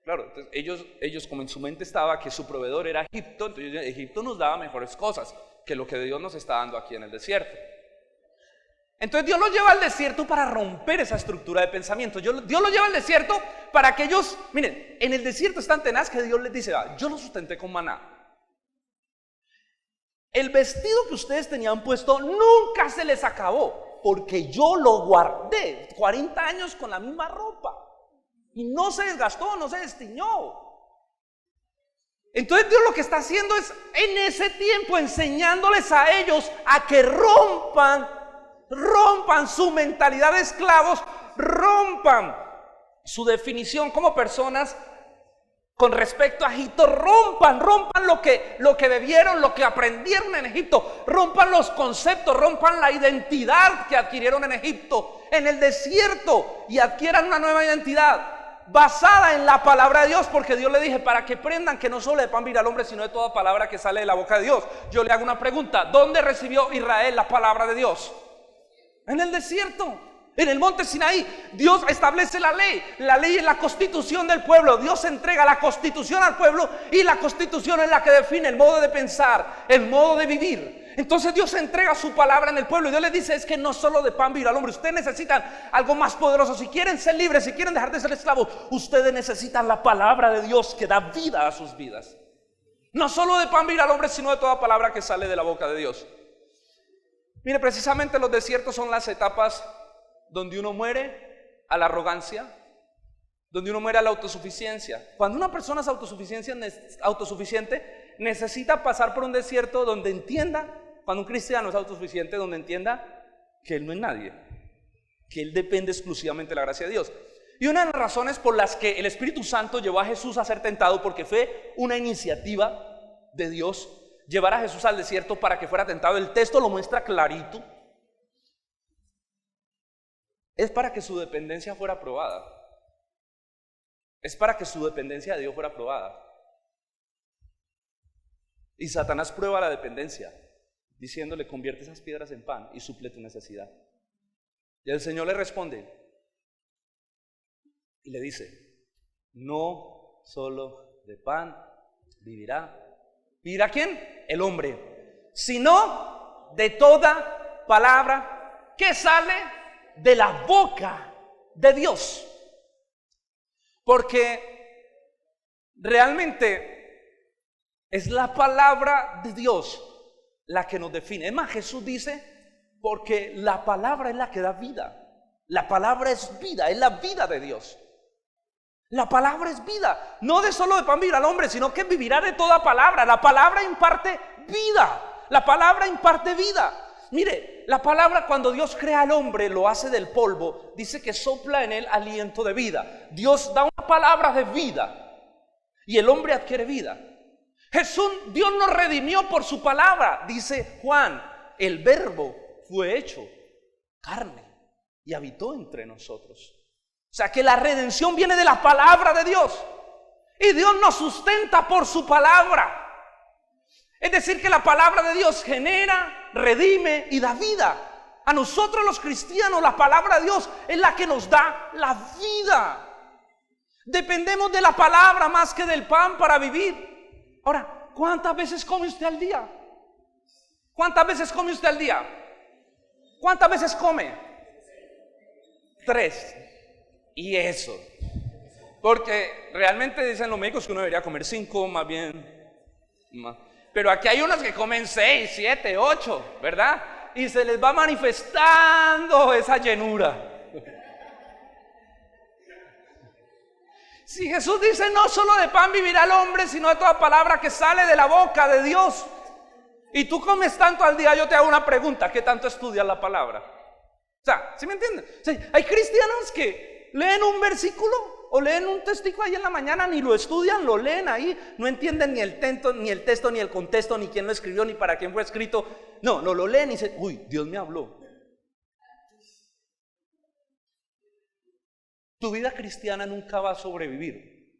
Claro, entonces ellos como en su mente estaba que su proveedor era Egipto, entonces Egipto nos daba mejores cosas que lo que Dios nos está dando aquí en el desierto. Entonces Dios los lleva al desierto para romper esa estructura de pensamiento. Dios los lleva al desierto para que ellos, miren, en el desierto es tan tenaz que Dios les dice: yo los sustenté con maná. El vestido que ustedes tenían puesto nunca se les acabó, porque yo lo guardé 40 años con la misma ropa y no se desgastó, no se destiñó. Entonces Dios lo que está haciendo es en ese tiempo enseñándoles a ellos a que rompan su mentalidad de esclavos, rompan su definición como personas con respecto a Egipto, rompan lo que bebieron, lo que aprendieron en Egipto, rompan los conceptos, rompan la identidad que adquirieron en Egipto, en el desierto, y adquieran una nueva identidad basada en la palabra de Dios, porque Dios le dije para que aprendan que no solo de pan vivirá el hombre, sino de toda palabra que sale de la boca de Dios. Yo le hago una pregunta: ¿dónde recibió Israel la palabra de Dios? En el desierto, en el monte Sinaí. Dios establece la ley es la constitución del pueblo. Dios entrega la constitución al pueblo, y la constitución es la que define el modo de pensar, el modo de vivir. Entonces Dios entrega su palabra en el pueblo, y Dios les dice: es que no solo de pan vivirá el hombre, ustedes necesitan algo más poderoso. Si quieren ser libres, si quieren dejar de ser esclavos, ustedes necesitan la palabra de Dios que da vida a sus vidas. No solo de pan vivirá el hombre, sino de toda palabra que sale de la boca de Dios. Mire, precisamente los desiertos son las etapas donde uno muere a la arrogancia, donde uno muere a la autosuficiencia. Cuando una persona es autosuficiente, necesita pasar por un desierto donde entienda, cuando un cristiano es autosuficiente, donde entienda que él no es nadie, que él depende exclusivamente de la gracia de Dios. Y una de las razones por las que el Espíritu Santo llevó a Jesús a ser tentado, porque fue una iniciativa de Dios llevar a Jesús al desierto para que fuera tentado. El texto lo muestra clarito. Es para que su dependencia fuera probada. Es para que su dependencia de Dios fuera probada. Y Satanás prueba la dependencia, diciéndole: convierte esas piedras en pan y suple tu necesidad. Y el Señor le responde y le dice: no solo de pan vivirá. ¿Vivirá quién? El hombre. Sino de toda palabra que sale de la boca de Dios. Porque realmente es la palabra de Dios la que nos define. Es más, Jesús dice: porque la palabra es la que da vida. La palabra es vida, es la vida de Dios. La palabra es vida, no de solo de pan vivirá el hombre, sino que vivirá de toda palabra. La palabra imparte vida, la palabra imparte vida. Mire, la palabra, cuando Dios crea al hombre, lo hace del polvo, dice que sopla en él aliento de vida. Dios da una palabra de vida y el hombre adquiere vida. Dios nos redimió por su palabra. Dice Juan: el verbo fue hecho carne y habitó entre nosotros. O sea que la redención viene de la palabra de Dios, y Dios nos sustenta por su palabra. Es decir, que la palabra de Dios genera, redime y da vida. A nosotros los cristianos la palabra de Dios es la que nos da la vida. Dependemos de la palabra más que del pan para vivir. Ahora, ¿cuántas veces come usted al día? ¿Cuántas veces come usted al día? ¿Cuántas veces come? 3. Y eso. Porque realmente dicen los médicos que uno debería comer 5, más bien. Pero aquí hay unos que comen 6, 7, 8, ¿verdad? Y se les va manifestando esa llenura. Si Jesús dice no solo de pan vivirá el hombre, sino de toda palabra que sale de la boca de Dios. Y tú comes tanto al día, yo te hago una pregunta: ¿qué tanto estudias la palabra? O sea, ¿sí me entienden? O sea, hay cristianos que leen un versículo o leen un textico ahí en la mañana, ni lo estudian, lo leen ahí, no entienden ni el texto, ni el contexto, ni quién lo escribió, ni para quién fue escrito. No, lo leen y dicen, uy, Dios me habló. Tu vida cristiana nunca va a sobrevivir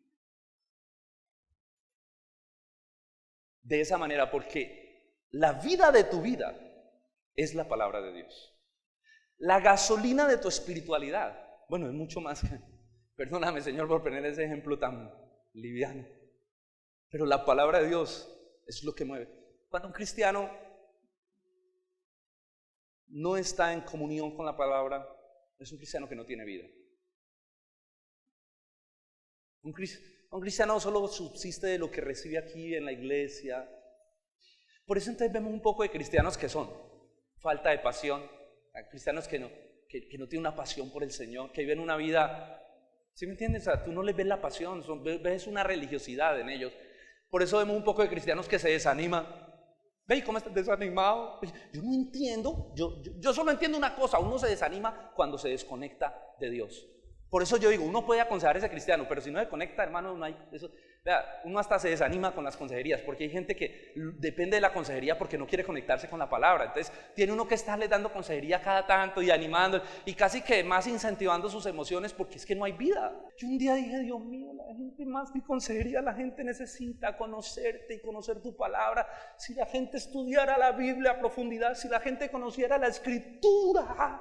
de esa manera, porque la vida de tu vida es la palabra de Dios. La gasolina de tu espiritualidad, bueno, es mucho más que, perdóname, Señor, por poner ese ejemplo tan liviano, pero la palabra de Dios es lo que mueve. Cuando un cristiano no está en comunión con la palabra, es un cristiano que no tiene vida. Un cristiano solo subsiste de lo que recibe aquí en la iglesia. Por eso entonces vemos un poco de cristianos que son falta de pasión, cristianos que no tienen una pasión por el Señor, que viven una vida, ¿sí me entiendes? O sea, tú no les ves la pasión, ves una religiosidad en ellos. Por eso vemos un poco de cristianos que se desaniman. ¿Ve cómo estás desanimado? Yo no entiendo, yo solo entiendo una cosa: uno se desanima cuando se desconecta de Dios. Por eso yo digo, uno puede aconsejar a ese cristiano, pero si no se conecta, hermano, no hay eso. Vea, uno hasta se desanima con las consejerías, porque hay gente que depende de la consejería porque no quiere conectarse con la palabra. Entonces tiene uno que estarle dando consejería cada tanto y animando y casi que más incentivando sus emociones, porque es que no hay vida. Yo un día dije, Dios mío, la gente más que consejería, la gente necesita conocerte y conocer tu palabra. Si la gente estudiara la Biblia a profundidad, si la gente conociera la Escritura,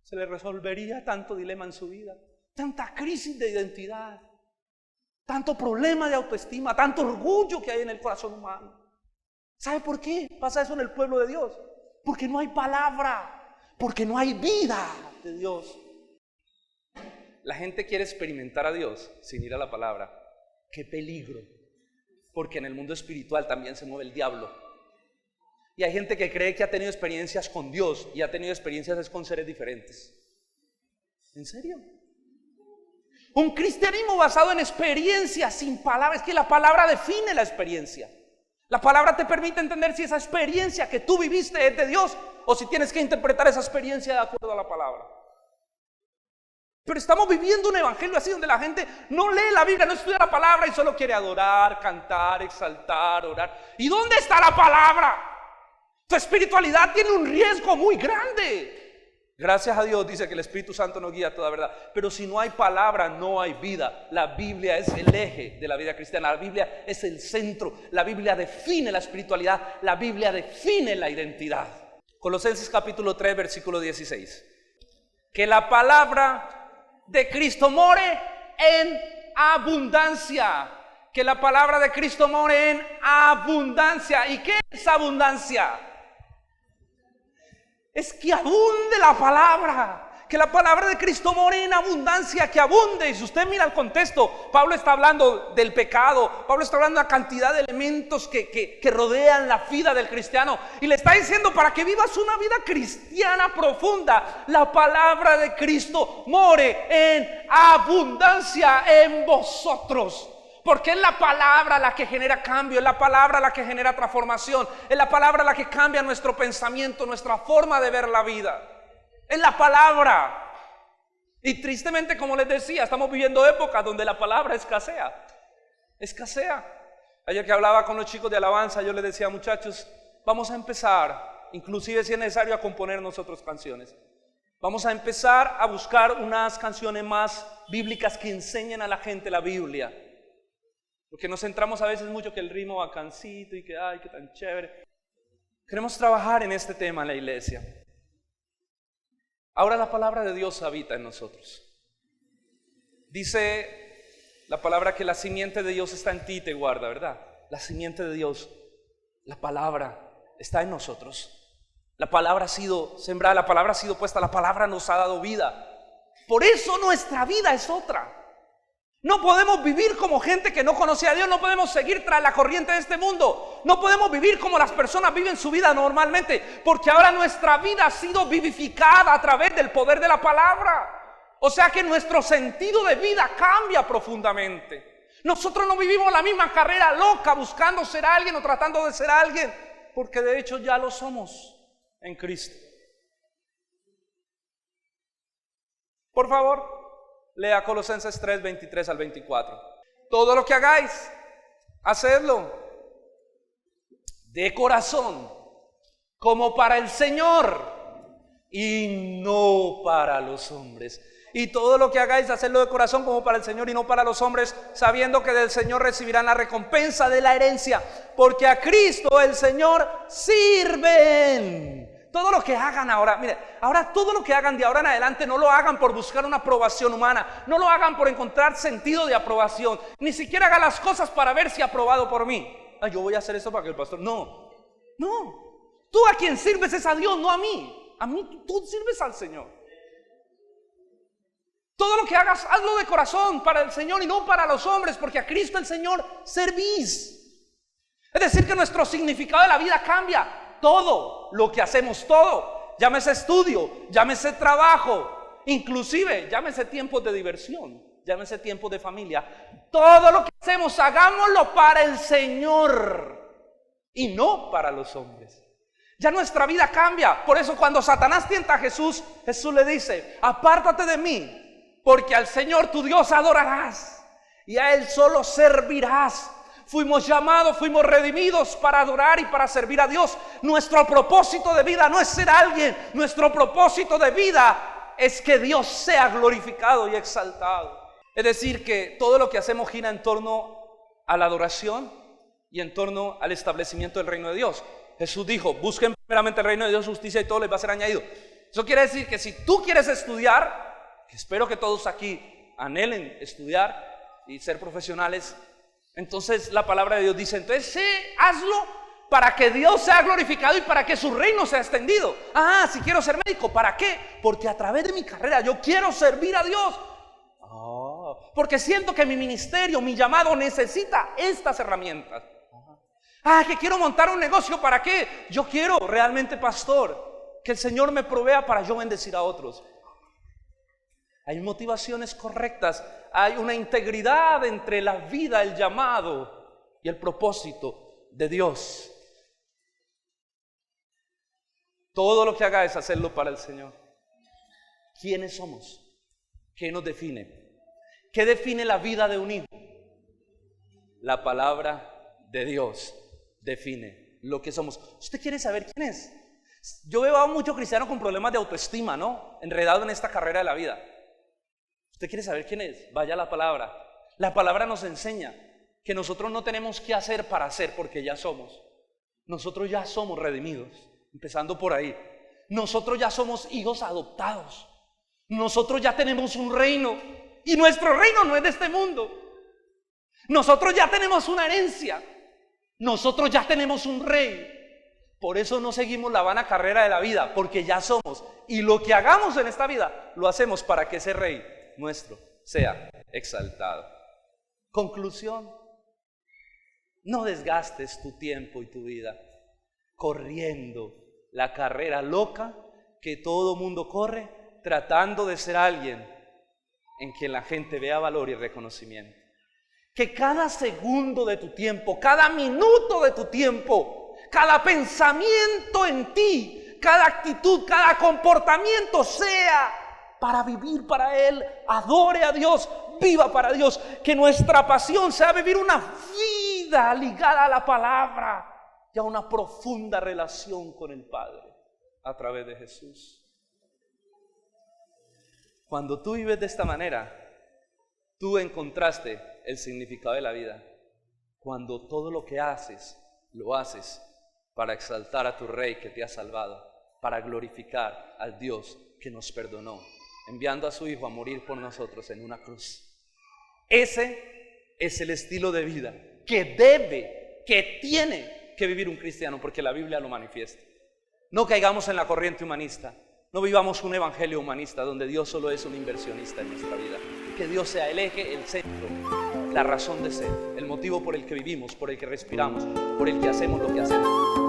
se le resolvería tanto dilema en su vida, tanta crisis de identidad, tanto problema de autoestima, tanto orgullo que hay en el corazón humano. ¿Sabe por qué pasa eso en el pueblo de Dios? Porque no hay palabra, porque no hay vida de Dios. La gente quiere experimentar a Dios sin ir a la palabra. ¡Qué peligro! Porque en el mundo espiritual también se mueve el diablo. Y hay gente que cree que ha tenido experiencias con Dios y ha tenido experiencias con seres diferentes. ¿En serio? Un cristianismo basado en experiencias sin palabras. Es que la palabra define la experiencia. La palabra te permite entender si esa experiencia que tú viviste es de Dios o si tienes que interpretar esa experiencia de acuerdo a la palabra. Pero estamos viviendo un evangelio así donde la gente no lee la Biblia, no estudia la palabra y solo quiere adorar, cantar, exaltar, orar. ¿Y dónde está la palabra? Tu espiritualidad tiene un riesgo muy grande. Gracias a Dios dice que el Espíritu Santo nos guía a toda verdad. Pero si no hay palabra, no hay vida. La Biblia es el eje de la vida cristiana. La Biblia es el centro. La Biblia define la espiritualidad. La Biblia define la identidad. Colosenses capítulo 3, versículo 16. Que la palabra de Cristo more en abundancia. Que la palabra de Cristo more en abundancia. ¿Y qué es abundancia? Es que abunde la palabra, que la palabra de Cristo more en abundancia, que abunde. Y si usted mira el contexto, Pablo está hablando del pecado, Pablo está hablando de la cantidad de elementos que rodean la vida del cristiano, y le está diciendo, para que vivas una vida cristiana profunda, la palabra de Cristo more en abundancia en vosotros. Porque es la palabra la que genera cambio, es la palabra la que genera transformación, es la palabra la que cambia nuestro pensamiento, nuestra forma de ver la vida. Es la palabra. Y tristemente, como les decía, estamos viviendo épocas donde la palabra escasea. Ayer que hablaba con los chicos de alabanza, yo les decía, muchachos, vamos a empezar, inclusive si es necesario, a componer nosotros canciones. Vamos a empezar a buscar unas canciones más bíblicas que enseñen a la gente la Biblia. Porque nos centramos a veces mucho que el ritmo bacancito y que ay, qué tan chévere. Queremos trabajar en este tema en la iglesia. Ahora la palabra de Dios habita en nosotros. Dice la palabra que la simiente de Dios está en ti y te guarda, ¿verdad? La simiente de Dios, la palabra, está en nosotros. La palabra ha sido sembrada, la palabra ha sido puesta, la palabra nos ha dado vida. Por eso nuestra vida es otra. No podemos vivir como gente que no conoce a Dios, no podemos seguir tras la corriente de este mundo. No podemos vivir como las personas viven su vida normalmente, porque ahora nuestra vida ha sido vivificada a través del poder de la palabra. O sea que nuestro sentido de vida cambia profundamente. Nosotros no vivimos la misma carrera loca buscando ser alguien o tratando de ser alguien, porque de hecho ya lo somos en Cristo. Por favor, lea Colosenses 3, 23 al 24. Todo lo que hagáis, hacedlo de corazón, como para el Señor y no para los hombres. Y todo lo que hagáis, hacedlo de corazón como para el Señor y no para los hombres, sabiendo que del Señor recibirán la recompensa de la herencia, porque a Cristo el Señor sirven. Todo lo que hagan ahora, mire, ahora todo lo que hagan de ahora en adelante no lo hagan por buscar una aprobación humana, no lo hagan por encontrar sentido de aprobación, ni siquiera hagan las cosas para ver si aprobado por mí. Ay, yo voy a hacer esto para que el pastor, no, tú a quien sirves es a Dios, no a mí tú sirves al Señor. Todo lo que hagas, hazlo de corazón para el Señor y no para los hombres, porque a Cristo el Señor servís. Es decir, que nuestro significado de la vida cambia. Todo lo que hacemos, todo, llámese estudio, llámese trabajo, inclusive llámese tiempos de diversión, llámese tiempos de familia, todo lo que hacemos, hagámoslo para el Señor y no para los hombres. Ya nuestra vida cambia. Por eso cuando Satanás tienta a Jesús, Jesús le dice: apártate de mí, porque al Señor tu Dios adorarás y a Él solo servirás. Fuimos llamados, fuimos redimidos para adorar y para servir a Dios. Nuestro propósito de vida no es ser alguien. Nuestro propósito de vida es que Dios sea glorificado y exaltado. Es decir, que todo lo que hacemos gira en torno a la adoración y en torno al establecimiento del reino de Dios. Jesús dijo: busquen primeramente el reino de Dios, justicia, y todo les va a ser añadido. Eso quiere decir que si tú quieres estudiar, que espero que todos aquí anhelen estudiar y ser profesionales, entonces la palabra de Dios dice: entonces hazlo para que Dios sea glorificado y para que su reino sea extendido. Si quiero ser médico, ¿para qué? Porque a través de mi carrera yo quiero servir a Dios. Porque siento que mi ministerio, mi llamado necesita estas herramientas. Que quiero montar un negocio, ¿para qué? Yo quiero realmente, pastor, que el Señor me provea para yo bendecir a otros. Hay motivaciones correctas, hay una integridad entre la vida, el llamado y el propósito de Dios. Todo lo que haga es hacerlo para el Señor. ¿Quiénes somos? ¿Qué nos define? ¿Qué define la vida de un hijo? La palabra de Dios define lo que somos. ¿Usted quiere saber quién es? Yo veo a muchos cristianos con problemas de autoestima, ¿no? Enredados en esta carrera de la vida. ¿Usted quiere saber quién es? Vaya a la palabra. La palabra nos enseña que nosotros no tenemos que hacer para hacer, porque ya somos. Nosotros ya somos redimidos, empezando por ahí. Nosotros ya somos hijos adoptados. Nosotros ya tenemos un reino, y nuestro reino no es de este mundo. Nosotros ya tenemos una herencia. Nosotros ya tenemos un rey. Por eso no seguimos la vana carrera de la vida, porque ya somos. Y lo que hagamos en esta vida, lo hacemos para que ese rey nuestro sea exaltado. Conclusión: no desgastes tu tiempo y tu vida corriendo la carrera loca que todo mundo corre, tratando de ser alguien en quien la gente vea valor y reconocimiento. Que cada segundo de tu tiempo, cada minuto de tu tiempo, cada pensamiento en ti, cada actitud, cada comportamiento sea para vivir para Él. Adore a Dios, viva para Dios. Que nuestra pasión sea vivir una vida ligada a la palabra y a una profunda relación con el Padre a través de Jesús. Cuando tú vives de esta manera, tú encontraste el significado de la vida. cuando todo lo que haces, lo haces para exaltar a tu Rey que te ha salvado, para glorificar al Dios que nos perdonó, enviando a su Hijo a morir por nosotros en una cruz. Ese es el estilo de vida que tiene que vivir un cristiano, porque la Biblia lo manifiesta. No caigamos en la corriente humanista, no vivamos un evangelio humanista donde Dios solo es un inversionista en nuestra vida. Que Dios sea el eje, el centro, la razón de ser, el motivo por el que vivimos, por el que respiramos, por el que hacemos lo que hacemos.